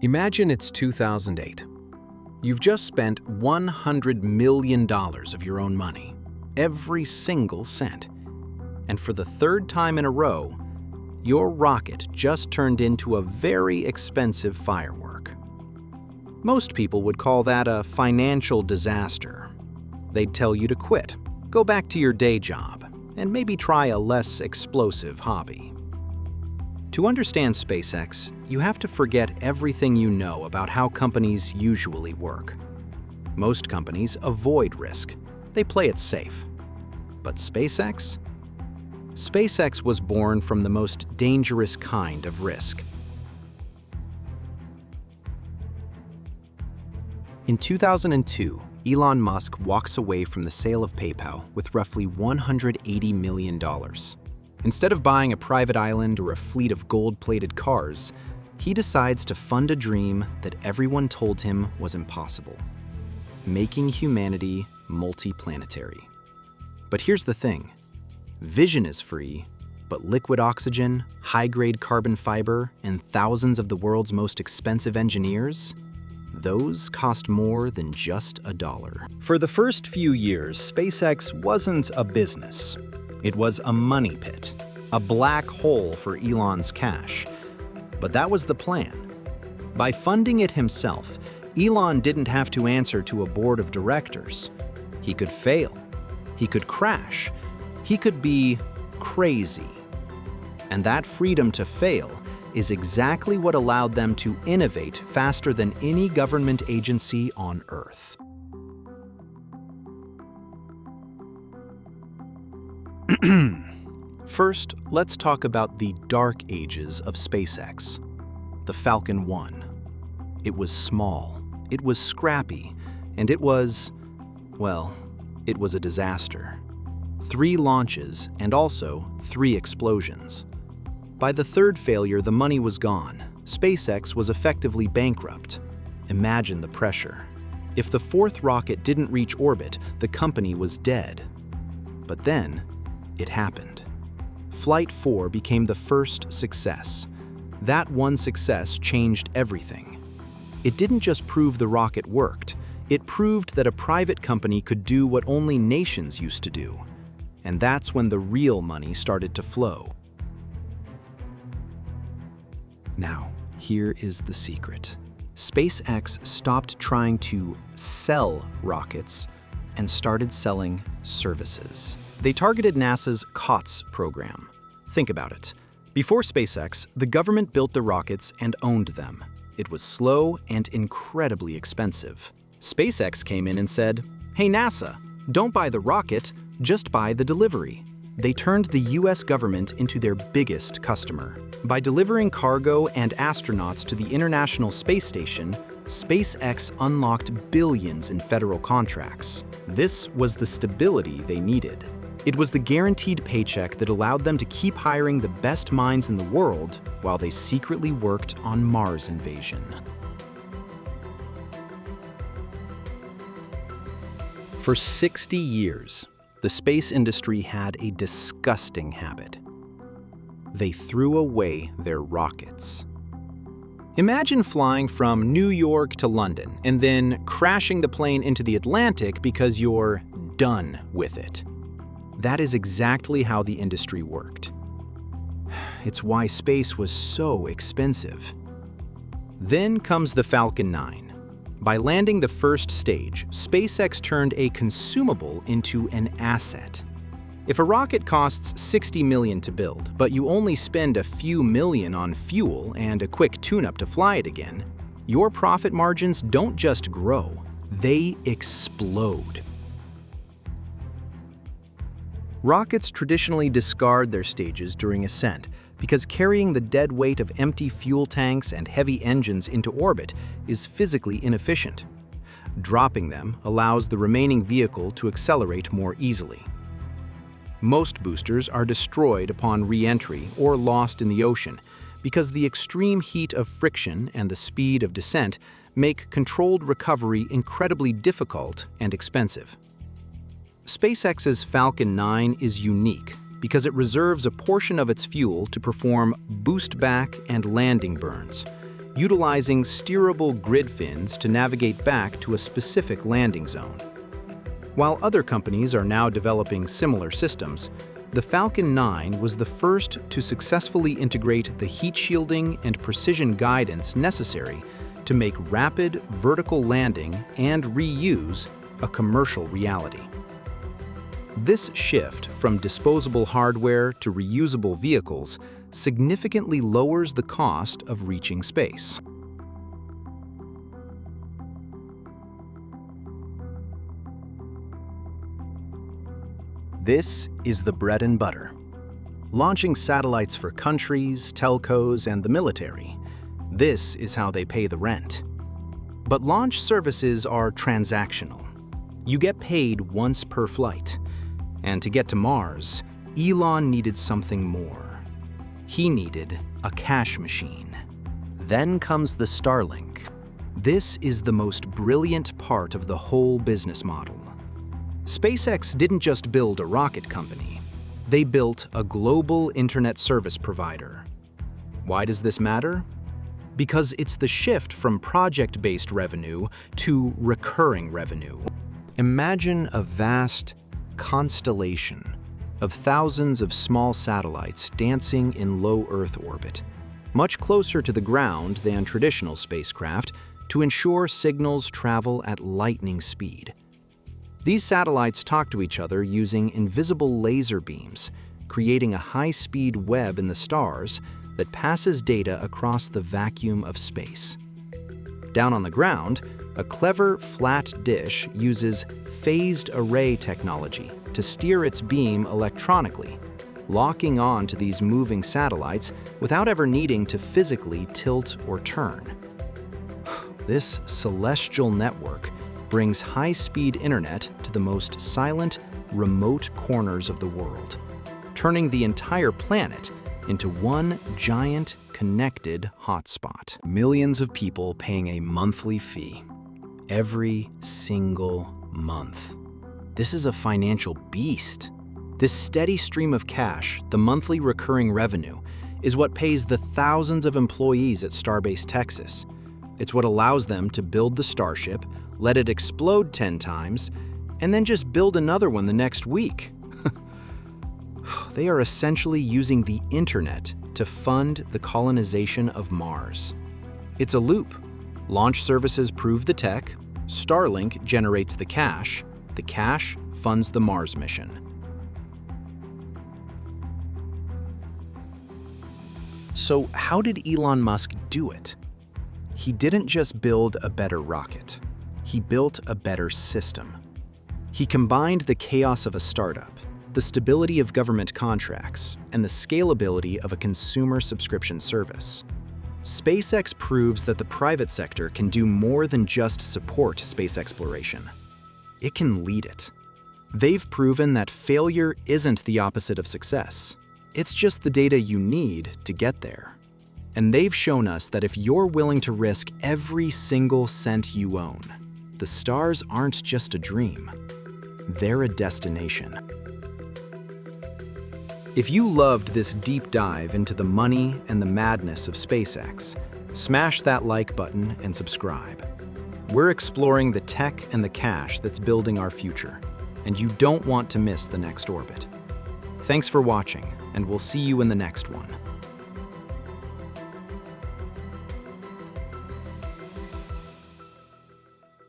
Imagine it's 2008. You've just spent $100 million of your own money, every single cent. And for the third time in a row, your rocket just turned into a very expensive firework. Most people would call that a financial disaster. They'd tell you to quit, go back to your day job, and maybe try a less explosive hobby. To understand SpaceX, you have to forget everything you know about how companies usually work. Most companies avoid risk. They play it safe. But SpaceX? SpaceX was born from the most dangerous kind of risk. In 2002, Elon Musk walks away from the sale of PayPal with roughly $180 million. Instead of buying a private island or a fleet of gold-plated cars, he decides to fund a dream that everyone told him was impossible: making humanity multiplanetary. But here's the thing. Vision is free, but liquid oxygen, high-grade carbon fiber, and thousands of the world's most expensive engineers? Those cost more than just $1. For the first few years, SpaceX wasn't a business. It was a money pit, a black hole for Elon's cash. But that was the plan. By funding it himself, Elon didn't have to answer to a board of directors. He could fail. He could crash. He could be crazy. And that freedom to fail is exactly what allowed them to innovate faster than any government agency on Earth. First, let's talk about the dark ages of SpaceX. The Falcon 1. It was small, it was scrappy, and it was a disaster. 3 launches and also 3 explosions. By the third failure, the money was gone. SpaceX was effectively bankrupt. Imagine the pressure. If the 4th rocket didn't reach orbit, the company was dead. But then, it happened. Flight 4 became the first success. That one success changed everything. It didn't just prove the rocket worked, it proved that a private company could do what only nations used to do. And that's when the real money started to flow. Now, here is the secret. SpaceX stopped trying to sell rockets and started selling services. They targeted NASA's COTS program. Think about it. Before SpaceX, the government built the rockets and owned them. It was slow and incredibly expensive. SpaceX came in and said, "Hey NASA, don't buy the rocket, just buy the delivery." They turned the US government into their biggest customer. By delivering cargo and astronauts to the International Space Station, SpaceX unlocked billions in federal contracts. This was the stability they needed. It was the guaranteed paycheck that allowed them to keep hiring the best minds in the world while they secretly worked on Mars invasion. For 60 years, the space industry had a disgusting habit. They threw away their rockets. Imagine flying from New York to London and then crashing the plane into the Atlantic because you're done with it. That is exactly how the industry worked. It's why space was so expensive. Then comes the Falcon 9. By landing the first stage, SpaceX turned a consumable into an asset. If a rocket costs $60 million to build, but you only spend a few million on fuel and a quick tune-up to fly it again, your profit margins don't just grow, they explode. Rockets traditionally discard their stages during ascent because carrying the dead weight of empty fuel tanks and heavy engines into orbit is physically inefficient. Dropping them allows the remaining vehicle to accelerate more easily. Most boosters are destroyed upon re-entry or lost in the ocean because the extreme heat of friction and the speed of descent make controlled recovery incredibly difficult and expensive. SpaceX's Falcon 9 is unique because it reserves a portion of its fuel to perform boost back and landing burns. utilizing steerable grid fins to navigate back to a specific landing zone. While other companies are now developing similar systems, the Falcon 9 was the first to successfully integrate the heat shielding and precision guidance necessary to make rapid vertical landing and reuse a commercial reality. This shift from disposable hardware to reusable vehicles significantly lowers the cost of reaching space. This is the bread and butter. Launching satellites for countries, telcos, and the military. This is how they pay the rent. But launch services are transactional. You get paid once per flight. And to get to Mars, Elon needed something more. He needed a cash machine. Then comes the Starlink. This is the most brilliant part of the whole business model. SpaceX didn't just build a rocket company. They built a global internet service provider. Why does this matter? Because it's the shift from project-based revenue to recurring revenue. Imagine a vast constellation of thousands of small satellites dancing in low Earth orbit, much closer to the ground than traditional spacecraft, to ensure signals travel at lightning speed. These satellites talk to each other using invisible laser beams, creating a high-speed web in the stars that passes data across the vacuum of space. Down on the ground, a clever flat dish uses phased array technology to steer its beam electronically, locking on to these moving satellites without ever needing to physically tilt or turn. This celestial network brings high-speed internet to the most silent, remote corners of the world, turning the entire planet into one giant, connected hotspot. Millions of people paying a monthly fee every single month. This is a financial beast. This steady stream of cash, the monthly recurring revenue, is what pays the thousands of employees at Starbase Texas. It's what allows them to build the Starship, let it explode 10 times, and then just build another one the next week. They are essentially using the internet to fund the colonization of Mars. It's a loop. Launch services prove the tech, Starlink generates the cash funds the Mars mission. So how did Elon Musk do it? He didn't just build a better rocket. He built a better system. He combined the chaos of a startup, the stability of government contracts, and the scalability of a consumer subscription service. SpaceX proves that the private sector can do more than just support space exploration. It can lead it. They've proven that failure isn't the opposite of success. It's just the data you need to get there. And they've shown us that if you're willing to risk every single cent you own, the stars aren't just a dream. They're a destination. If you loved this deep dive into the money and the madness of SpaceX, smash that like button and subscribe. We're exploring the tech and the cash that's building our future, and you don't want to miss the next orbit. Thanks for watching, and we'll see you in the next one.